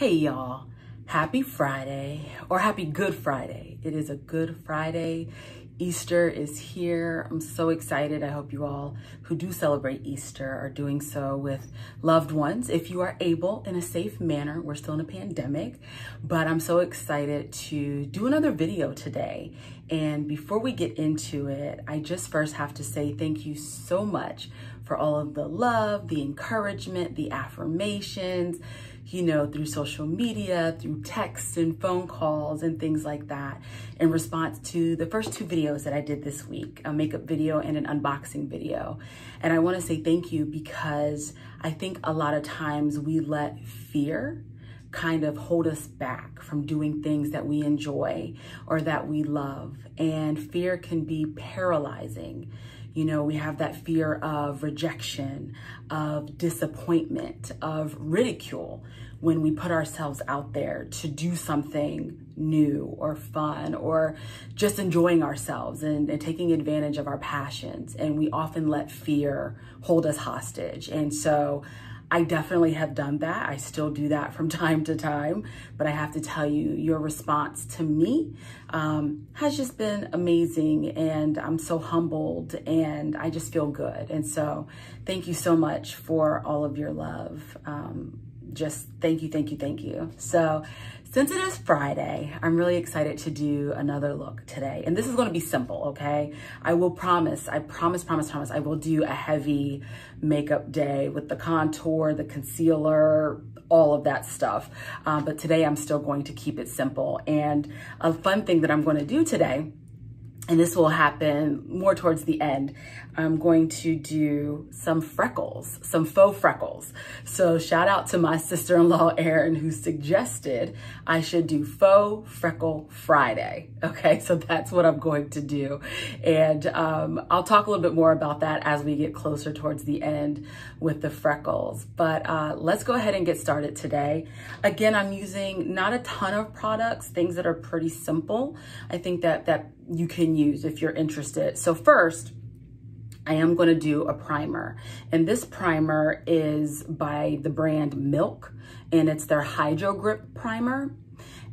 Hey y'all, happy Friday, or happy Good Friday. It is a Good Friday. Easter is here. I'm so excited. I hope you all who do celebrate Easter are doing so with loved ones. If you are able, in a safe manner. We're still in a pandemic, but I'm so excited to do another video today. And before we get into it, I just first have to say thank you so much for all of the love, the encouragement, the affirmations, you know, through social media, through texts and phone calls and things like that, in response to the first two videos that I did this week, a makeup video and an unboxing video. And I want to say thank you because I think a lot of times we let fear kind of hold us back from doing things that we enjoy or that we love. And fear can be paralyzing. You know, we have that fear of rejection, of disappointment, of ridicule when we put ourselves out there to do something new or fun or just enjoying ourselves and taking advantage of our passions. And we often let fear hold us hostage. And so I definitely have done that. I still do that from time to time, but I have to tell you, your response to me has just been amazing, and I'm so humbled and I just feel good. And so thank you so much for all of your love. Just thank you, thank you, thank you. So since it is Friday, I'm really excited to do another look today. And this is gonna be simple, okay? I promise, I will do a heavy makeup day with the contour, the concealer, all of that stuff. But today I'm still going to keep it simple. And a fun thing that I'm gonna do today, and this will happen more towards the end, I'm going to do some freckles, some faux freckles. So shout out to my sister-in-law, Erin, who suggested I should do Faux Freckle Friday. Okay, so that's what I'm going to do. And I'll talk a little bit more about that as we get closer towards the end with the freckles. But let's go ahead and get started today. Again, I'm using not a ton of products, things that are pretty simple. I think that you can use if you're interested. So first, I am going to do a primer, and this primer is by the brand Milk, and it's their Hydrogrip primer.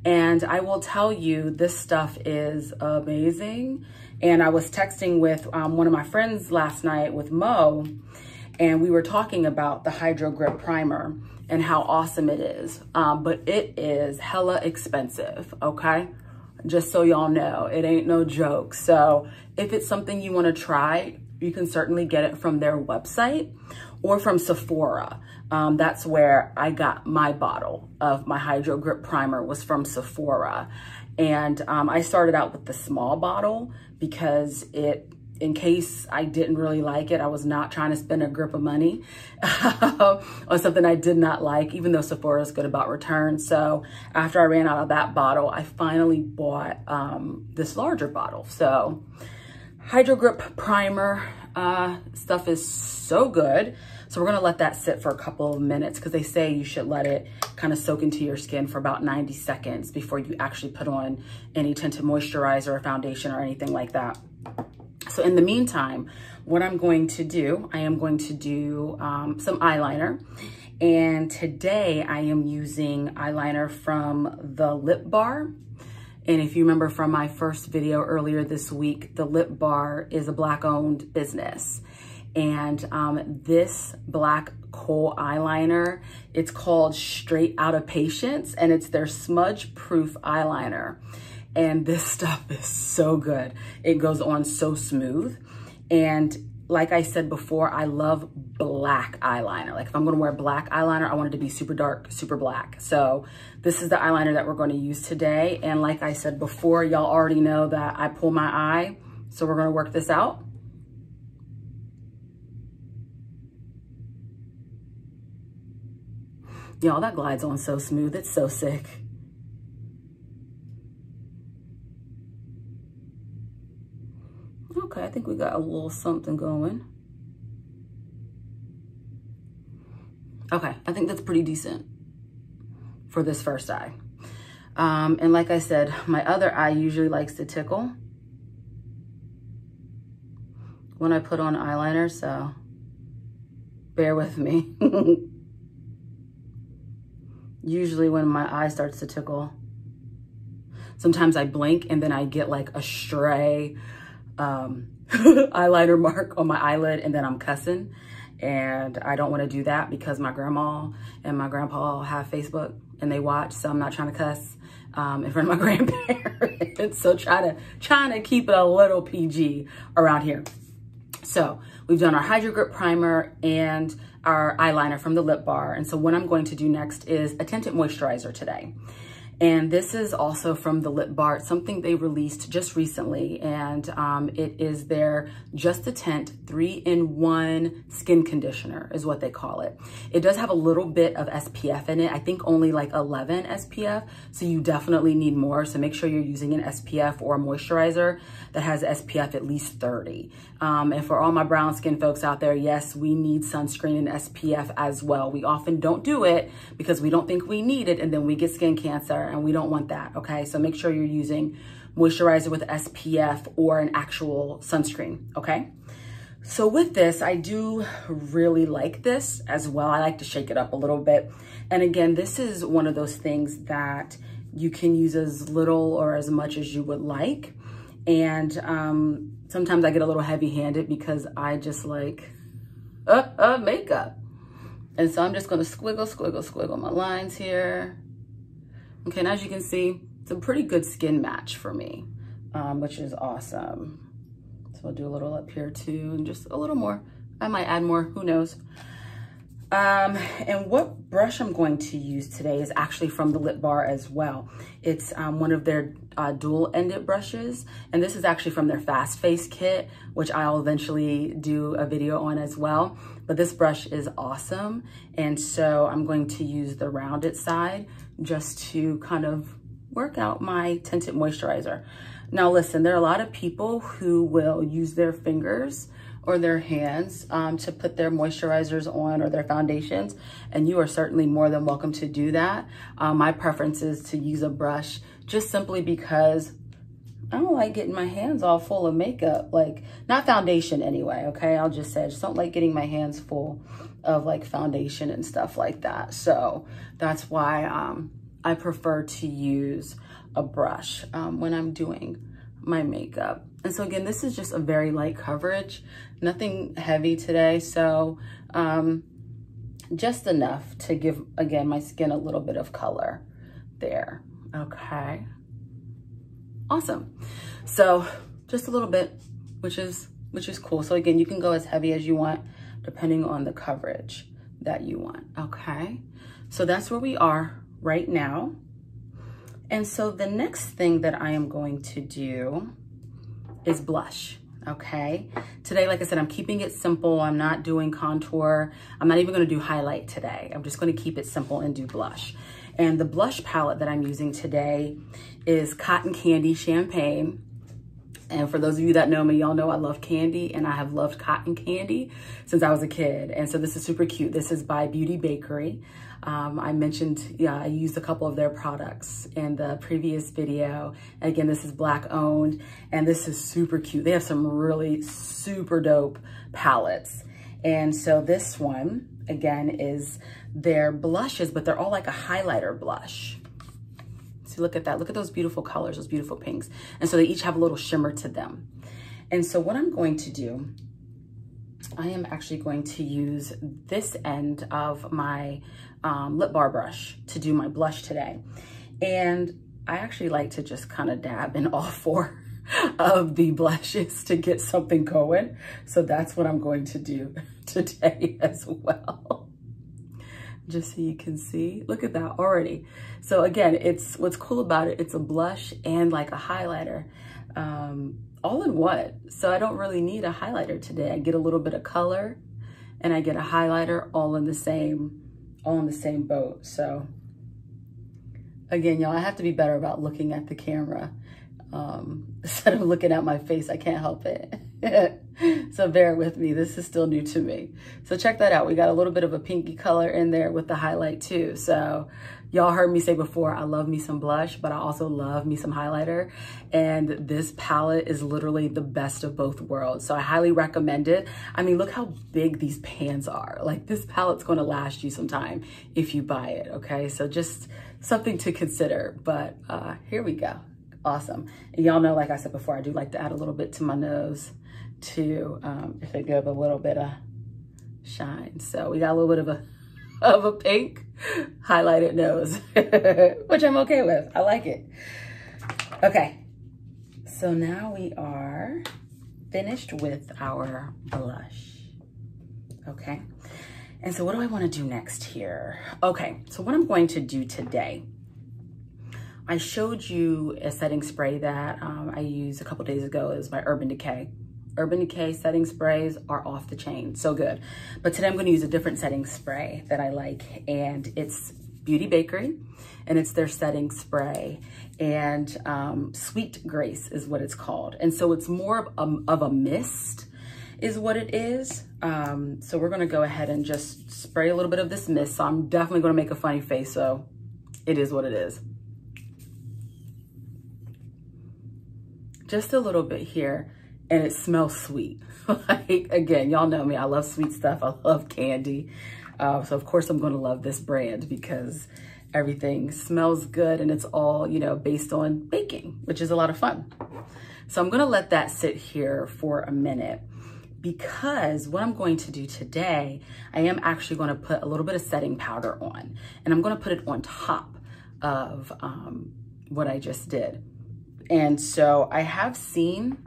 And I will tell you, this stuff is amazing. And I was texting with one of my friends last night with Mo, and we were talking about the Hydrogrip primer and how awesome it is. But it is hella expensive, okay? Just so y'all know, it ain't no joke. So if it's something you want to try, you can certainly get it from their website or from Sephora. That's where I got my bottle of my Hydrogrip primer, was from Sephora. And I started out with the small bottle because in case I didn't really like it, I was not trying to spend a grip of money on something I did not like, even though Sephora is good about returns. So after I ran out of that bottle, I finally bought this larger bottle. So Hydrogrip primer stuff is so good. So we're gonna let that sit for a couple of minutes because they say you should let it kind of soak into your skin for about 90 seconds before you actually put on any tinted moisturizer or foundation or anything like that. So in the meantime, what I'm going to do, I am going to do some eyeliner. And today I am using eyeliner from the Lip Bar. And if you remember from my first video earlier this week, the Lip Bar is a Black-owned business. And this black kohl eyeliner, it's called Straight Outta Patience, and it's their smudge-proof eyeliner. And this stuff is so good. It goes on so smooth. And like I said before, I love black eyeliner. Like if I'm gonna wear black eyeliner, I want it to be super dark, super black. So this is the eyeliner that we're gonna use today. And like I said before, y'all already know that I pull my eye. So we're gonna work this out. Y'all, that glides on so smooth, it's so sick. Okay, I think we got a little something going. Okay, I think that's pretty decent for this first eye. And like I said, my other eye usually likes to tickle when I put on eyeliner, so bear with me. usually when my eye starts to tickle. Sometimes I blink and then I get like a stray eyeliner mark on my eyelid and then I'm cussing. And I don't want to do that because my grandma and my grandpa have Facebook and they watch, so I'm not trying to cuss in front of my grandparents. So trying to keep it a little PG around here. So we've done our Hydrogrip primer and our eyeliner from the lip bar. And so what I'm going to do next is a tinted moisturizer today. And this is also from the lip bar. It's something they released just recently. And it is their Just a Tint 3-in-1 skin conditioner is what they call it. It does have a little bit of SPF in it. I think only like 11 SPF. So you definitely need more. So make sure you're using an SPF or a moisturizer that has SPF at least 30. And for all my brown skin folks out there, yes, we need sunscreen and SPF as well. We often don't do it because we don't think we need it and then we get skin cancer and we don't want that, okay? So make sure you're using moisturizer with SPF or an actual sunscreen, okay? So with this, I do really like this as well. I like to shake it up a little bit. And again, this is one of those things that you can use as little or as much as you would like. And sometimes I get a little heavy-handed because I just like makeup. And so I'm just gonna squiggle my lines here. Okay, and as you can see, it's a pretty good skin match for me, which is awesome. So I'll do a little up here too, and just a little more. I might add more, who knows. And what brush I'm going to use today is actually from the lip bar as well. It's one of their dual-ended brushes, and this is actually from their Fast Face kit, which I'll eventually do a video on as well. But this brush is awesome, and so I'm going to use the rounded side just to kind of work out my tinted moisturizer. Now listen, there are a lot of people who will use their fingers or their hands to put their moisturizers on or their foundations, and you are certainly more than welcome to do that. My preference is to use a brush just simply because I don't like getting my hands all full of makeup, like not foundation anyway, okay? I'll just say I just don't like getting my hands full of like foundation and stuff like that. So that's why I prefer to use a brush when I'm doing my makeup. And so again, this is just a very light coverage, nothing heavy today. So just enough to give, again, my skin a little bit of color there. Okay. Awesome. So just a little bit, which is cool. So again, you can go as heavy as you want, depending on the coverage that you want. Okay. So that's where we are right now. And so the next thing that I am going to do is blush, okay? Today, like I said, I'm keeping it simple. I'm not doing contour. I'm not even gonna do highlight today. I'm just gonna keep it simple and do blush. And the blush palette that I'm using today is Cotton Candy Champagne. And for those of you that know me, y'all know I love candy, and I have loved cotton candy since I was a kid. And so this is super cute. This is by Beauty Bakerie. I mentioned, yeah, I used a couple of their products in the previous video. Again, this is Black owned, and this is super cute. They have some really super dope palettes. And so this one, again, is their blushes, but they're all like a highlighter blush. So look at that. Look at those beautiful colors, those beautiful pinks. And so they each have a little shimmer to them. And so what I'm going to do, I am actually going to use this end of my lip bar brush to do my blush today. And I actually like to just kind of dab in all four of the blushes to get something going. So that's what I'm going to do today as well. Just so you can see, look at that already. So again, it's what's cool about it, it's a blush and like a highlighter all in one. So I don't really need a highlighter today. I get a little bit of color and I get a highlighter all in the same boat. So again, y'all, I have to be better about looking at the camera instead of looking at my face. I can't help it. So bear with me, this is still new to me. So check that out. We got a little bit of a pinky color in there with the highlight too. So y'all heard me say before, I love me some blush, but I also love me some highlighter. And this palette is literally the best of both worlds. So I highly recommend it. I mean, look how big these pans are. Like, this palette's gonna last you some time if you buy it, okay? So just something to consider, but here we go. Awesome. And y'all know, like I said before, I do like to add a little bit to my nose to if it give a little bit of shine. So we got a little bit of a pink highlighted nose, which I'm okay with. I like it. Okay, so now we are finished with our blush. Okay, and so what do I want to do next here? Okay, so what I'm going to do today, I showed you a setting spray that I used a couple days ago. It was my Urban Decay. Urban Decay setting sprays are off the chain, so good. But today I'm gonna use a different setting spray that I like, and it's Beauty Bakerie, and it's their setting spray. And Sweet Grace is what it's called. And so it's more of a mist is what it is. So we're gonna go ahead and just spray a little bit of this mist. So I'm definitely gonna make a funny face, so it is what it is. Just a little bit here, and it smells sweet. Like, again, y'all know me, I love sweet stuff, I love candy. So of course I'm gonna love this brand because everything smells good and it's all, you know, based on baking, which is a lot of fun. So I'm gonna let that sit here for a minute, because what I'm going to do today, I am actually gonna put a little bit of setting powder on, and I'm gonna put it on top of what I just did. And so I have seen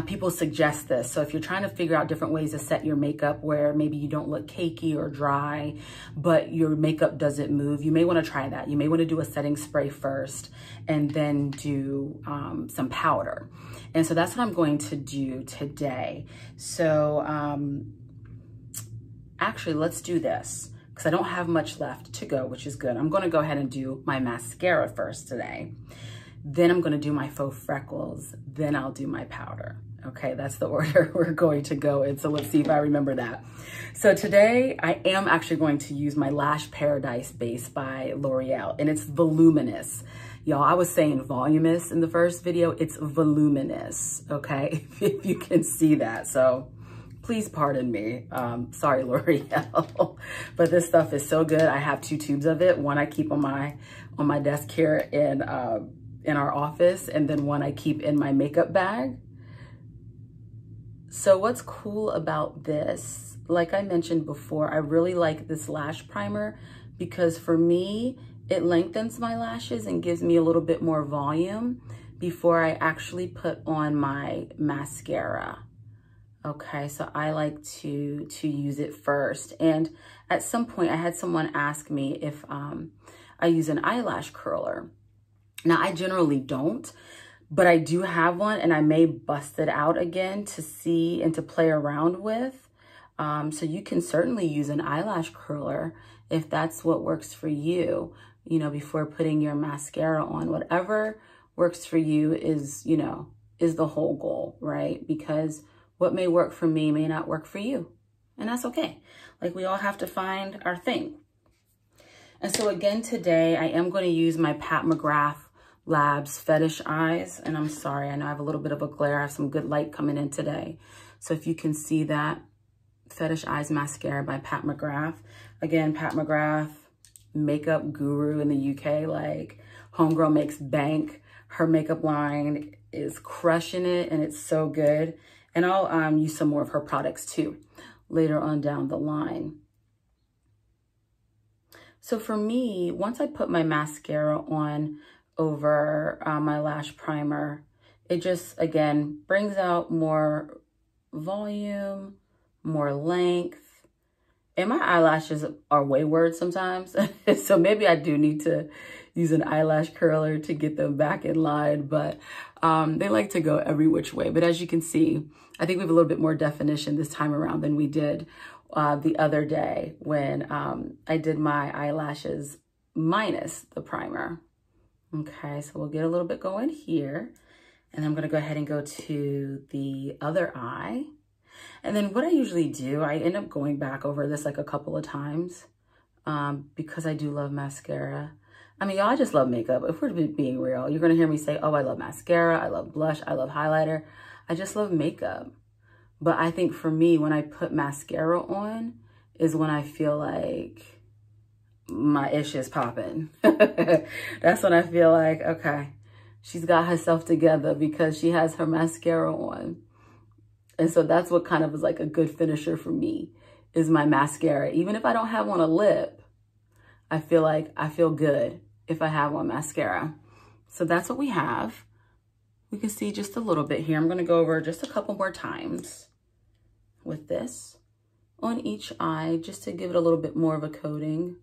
people suggest this. So if you're trying to figure out different ways to set your makeup where maybe you don't look cakey or dry, but your makeup doesn't move, you may want to try that. You may want to do a setting spray first and then do some powder. And so that's what I'm going to do today. So actually, let's do this because I don't have much left to go, which is good. I'm going to go ahead and do my mascara first today. Then I'm gonna do my faux freckles, then I'll do my powder. Okay, that's the order we're going to go in. So let's see if I remember that. So today I am actually going to use my Lash Paradise base by L'Oreal, and it's voluminous. Y'all, I was saying voluminous in the first video, it's voluminous, okay? If you can see that, so please pardon me. Sorry, L'Oreal, but this stuff is so good. I have 2 tubes of it. One I keep on my desk here in our office, and then one I keep in my makeup bag. So what's cool about this, like I mentioned before, I really like this lash primer because for me, it lengthens my lashes and gives me a little bit more volume before I actually put on my mascara. Okay, so I like to use it first. And at some point I had someone ask me if I use an eyelash curler. Now, I generally don't, but I do have one, and I may bust it out again to see and to play around with. So you can certainly use an eyelash curler if that's what works for you, you know, before putting your mascara on. Whatever works for you is, you know, is the whole goal, right? Because what may work for me may not work for you, and that's okay. Like, we all have to find our thing. And so again, today I am going to use my McGrath Labs FetishEyes, and I'm sorry, I know I have a little bit of a glare. I have some good light coming in today. So if you can see that, FetishEyes mascara by Pat McGrath. Again, Pat McGrath, makeup guru in the UK, like homegirl makes bank. Her makeup line is crushing it, and it's so good. And I'll use some more of her products too later on down the line. So for me, once I put my mascara on over my lash primer, it just, again, brings out more volume, more length. And my eyelashes are wayward sometimes. So maybe I do need to use an eyelash curler to get them back in line, but they like to go every which way. But as you can see, I think we have a little bit more definition this time around than we did the other day when I did my eyelashes minus the primer. Okay, so we'll get a little bit going here. And I'm gonna go ahead and go to the other eye. And then what I usually do, I end up going back over this like a couple of times because I do love mascara. I mean, y'all, I just love makeup. If we're being real, you're gonna hear me say, oh, I love mascara, I love blush, I love highlighter. I just love makeup. But I think for me, when I put mascara on is when I feel like my ish is popping. That's when I feel like, okay, she's got herself together because she has her mascara on. And so that's what kind of is like a good finisher for me is my mascara. Even if I don't have on a lip, I feel like I feel good if I have on mascara. So that's what we have. We can see just a little bit here. I'm gonna go over just a couple more times with this on each eye, just to give it a little bit more of a coating.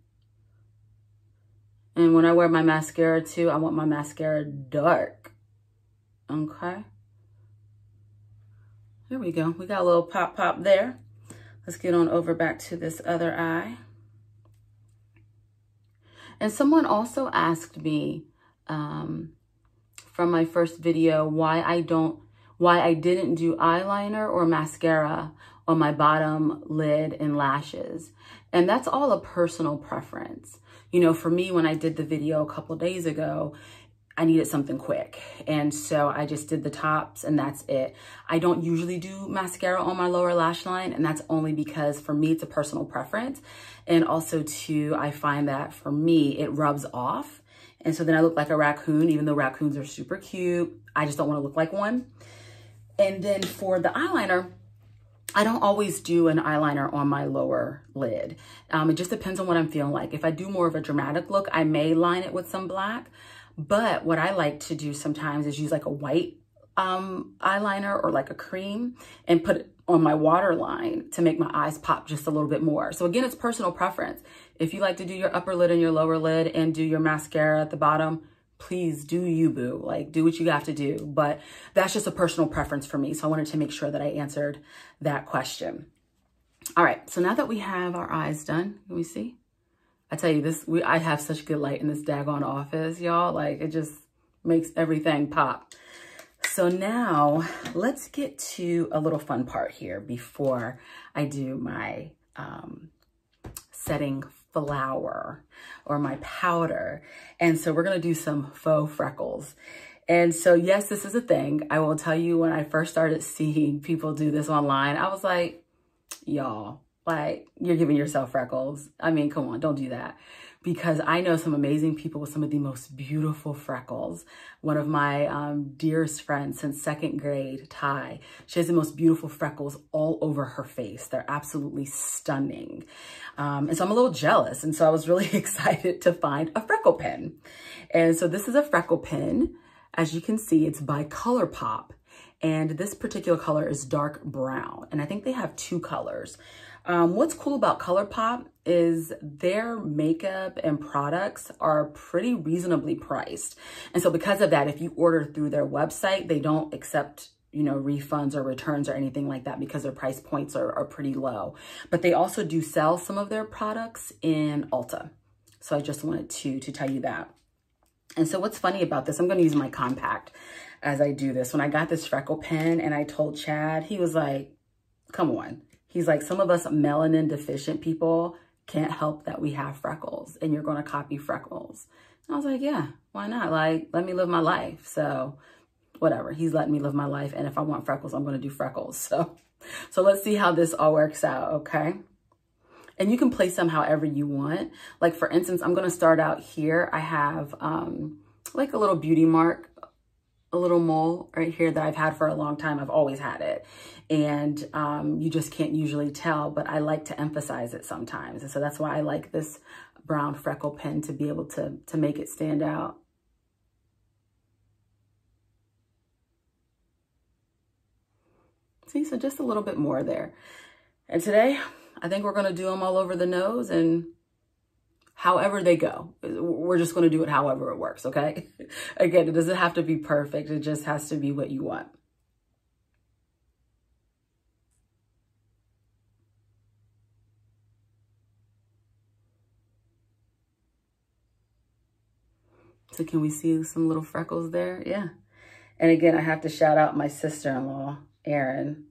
And when I wear my mascara too, I want my mascara dark, okay? There we go. We got a little pop there. Let's get on over back to this other eye. And someone also asked me from my first video why I didn't do eyeliner or mascara on my bottom lid and lashes. And that's all a personal preference. You know, for me, when I did the video a couple days ago, I needed something quick. And so I just did the tops and that's it. I don't usually do mascara on my lower lash line, and that's only because for me, it's a personal preference. And also too, I find that for me, it rubs off. And so then I look like a raccoon, even though raccoons are super cute. I just don't want to look like one. And then for the eyeliner, I don't always do an eyeliner on my lower lid. It just depends on what I'm feeling like. If I do more of a dramatic look, I may line it with some black. But what I like to do sometimes is use like a white eyeliner or like a cream and put it on my waterline to make my eyes pop just a little bit more. So again, it's personal preference. If you like to do your upper lid and your lower lid and do your mascara at the bottom, please do you, boo. Like, do what you have to do. But that's just a personal preference for me. So I wanted to make sure that I answered that question. All right, so now that we have our eyes done, can we see? I tell you this, I have such good light in this daggone office, y'all. Like, it just makes everything pop. So now let's get to a little fun part here before I do my setting flower or my powder. And so we're gonna do some faux freckles. And so yes, this is a thing. I will tell you, when I first started seeing people do this online, I was like, y'all, like, you're giving yourself freckles. I mean, come on, don't do that. Because I know some amazing people with some of the most beautiful freckles. One of my dearest friends since second grade, Ty, she has the most beautiful freckles all over her face. They're absolutely stunning. And so I'm a little jealous. And so I was really excited to find a freckle pen. And so this is a freckle pen. As you can see, it's by ColourPop. And this particular color is dark brown. And I think they have two colors. What's cool about ColourPop is their makeup and products are pretty reasonably priced. And so because of that, if you order through their website, they don't accept, you know, refunds or returns or anything like that because their price points are pretty low. But they also do sell some of their products in Ulta. So I just wanted to tell you that. And so what's funny about this, I'm going to use my compact as I do this. When I got this freckle pen and I told Chad, he was like, come on. He's like, some of us melanin deficient people can't help that we have freckles, and you're going to copy freckles. And I was like, yeah, why not? Like, let me live my life. So whatever, he's letting me live my life. And if I want freckles, I'm going to do freckles. So let's see how this all works out. Okay. And you can place them however you want. Like, for instance, I'm going to start out here. I have like a little beauty mark, a little mole right here that I've had for a long time. I've always had it. And you just can't usually tell, but I like to emphasize it sometimes. And so that's why I like this brown freckle pen, to be able to make it stand out. See, so just a little bit more there. And today, I think we're gonna do them all over the nose, and however they go. We're just gonna do it however it works, okay? Again, it doesn't have to be perfect. It just has to be what you want. So can we see some little freckles there? Yeah. And again, I have to shout out my sister-in-law, Erin,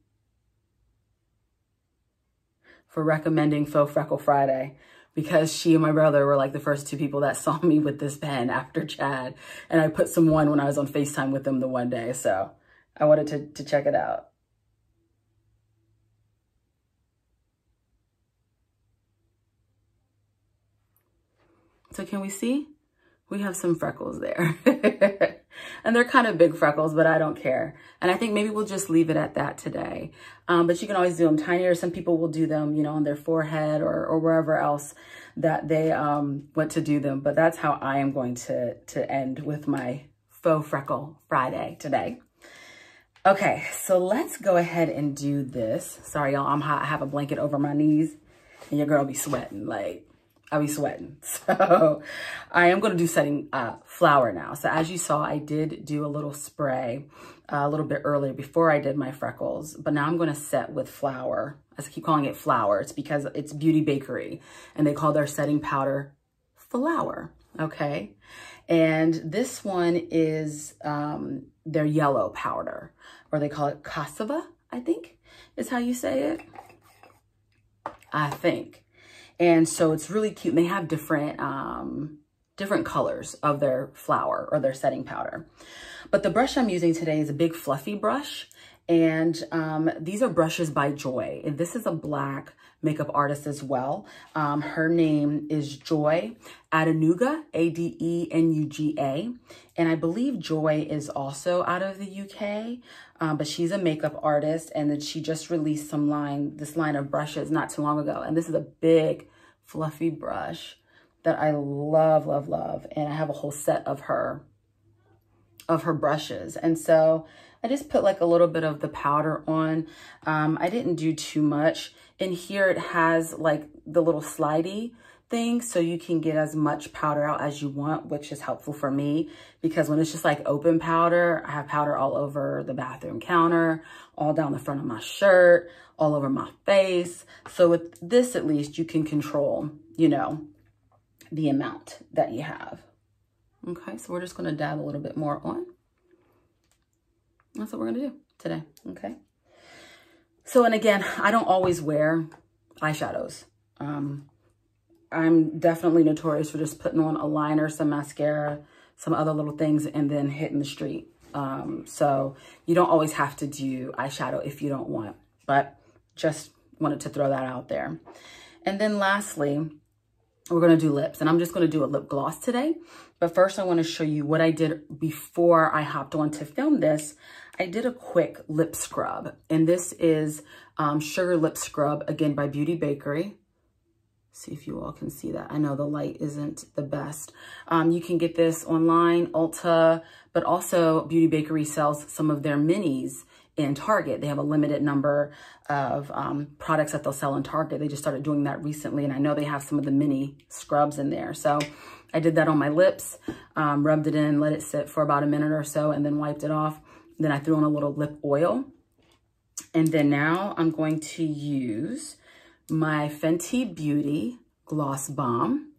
for recommending Faux Freckle Friday, because she and my brother were like the first 2 people that saw me with this pen after Chad. And I put some one when I was on FaceTime with them the one day. So I wanted to check it out. So can we see? We have some freckles there. And they're kind of big freckles, but I don't care. And I think maybe we'll just leave it at that today. But you can always do them tinier. Some people will do them, you know, on their forehead or wherever else that they want to do them. But that's how I am going to end with my Faux Freckle Friday today. Okay, so let's go ahead and do this. Sorry, y'all, I'm hot. I have a blanket over my knees and your girl be sweating. Like, I'll be sweating. So I am going to do setting flour now. So as you saw, I did do a little spray a little bit earlier before I did my freckles, but now I'm going to set with flour. I keep calling it flour. It's because it's Beauty Bakerie and they call their setting powder flour. Okay. And this one is their yellow powder, or they call it Cassava, I think is how you say it. I think. And so it's really cute. They have different colors of their flour or their setting powder. But the brush I'm using today is a big fluffy brush. And these are brushes by Joy. And this is a Black makeup artist as well. Her name is Joy Adenuga, A-D-E-N-U-G-A. And I believe Joy is also out of the UK. But she's a makeup artist, and then she just released this line of brushes not too long ago. And this is a big fluffy brush that I love, love, love. And I have a whole set of her brushes. And so I just put like a little bit of the powder on. I didn't do too much. In here it has like the little slidey thing, so you can get as much powder out as you want, which is helpful for me because when it's just like open powder, I have powder all over the bathroom counter, all down the front of my shirt, all over my face. So with this, at least you can control, you know, the amount that you have. Okay, so we're just going to dab a little bit more on. That's what we're going to do today. Okay. So, and again, I don't always wear eyeshadows. I'm definitely notorious for just putting on a liner, some mascara, some other little things, and then hitting the street. So you don't always have to do eyeshadow if you don't want, but just wanted to throw that out there. And then lastly, we're going to do lips, and I'm just going to do a lip gloss today. But first I want to show you what I did before I hopped on to film this. I did a quick lip scrub, and this is Sugar Lip Scrub, again, by Beauty Bakerie. See if you all can see that. I know the light isn't the best. You can get this online, Ulta, but also Beauty Bakerie sells some of their minis in Target. They have a limited number of products that they'll sell in Target. They just started doing that recently, and I know they have some of the mini scrubs in there. So I did that on my lips, rubbed it in, let it sit for about a minute or so, and then wiped it off. Then I threw on a little lip oil. And then now I'm going to use my Fenty Beauty Gloss Bomb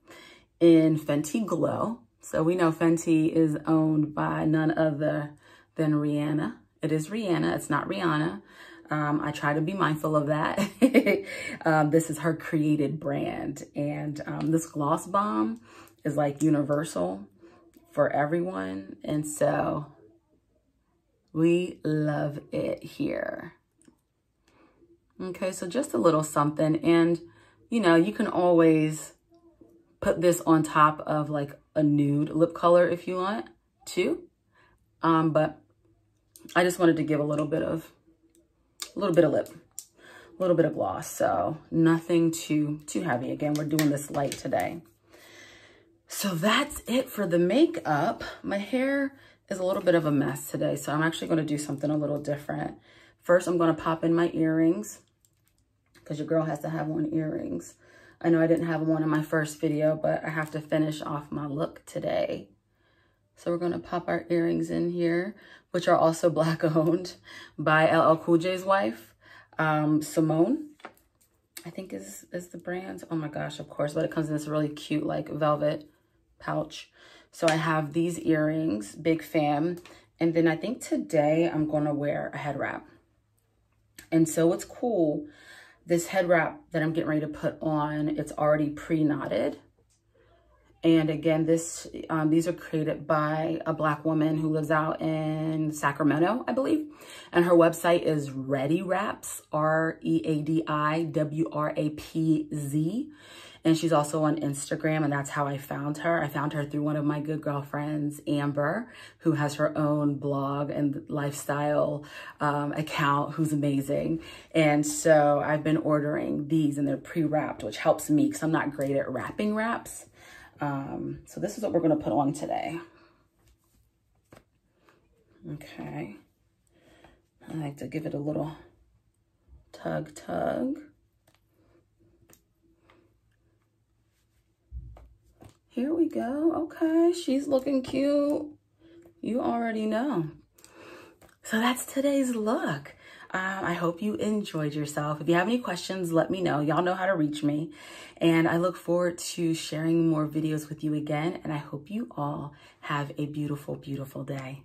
in Fenty Glow. So we know Fenty is owned by none other than Rihanna. It is Rihanna, it's not Rihanna. I try to be mindful of that. This is her created brand. And this Gloss Bomb is like universal for everyone. And so we love it here. Okay, so just a little something. And, you know, you can always put this on top of like a nude lip color if you want to. But I just wanted to give a little bit of lip, a little bit of gloss. So nothing too heavy. Again, we're doing this light today. So that's it for the makeup. My hair is a little bit of a mess today, so I'm actually going to do something a little different. First, I'm going to pop in my earrings because your girl has to have on earrings. I know I didn't have them on in my first video, but I have to finish off my look today. So we're going to pop our earrings in here, which are also Black owned by LL Cool J's wife, Simone, I think is the brand. Oh my gosh, of course, but it comes in this really cute like velvet pouch. So I have these earrings, big fan, And then I think today I'm gonna wear a head wrap. And so what's cool, this head wrap that I'm getting ready to put on, it's already pre-knotted. And again, these are created by a Black woman who lives out in Sacramento, I believe. And her website is Ready Wraps, READIWRAPZ. And she's also on Instagram, and that's how I found her. I found her through one of my good girlfriends, Amber, who has her own blog and lifestyle account, who's amazing. And so I've been ordering these, and they're pre-wrapped, which helps me because I'm not great at wrapping wraps. So this is what we're going to put on today. Okay. I like to give it a little tug. Here we go. Okay, she's looking cute. You already know. So that's today's look. I hope you enjoyed yourself. If you have any questions, let me know. Y'all know how to reach me. And I look forward to sharing more videos with you again. And I hope you all have a beautiful, beautiful day.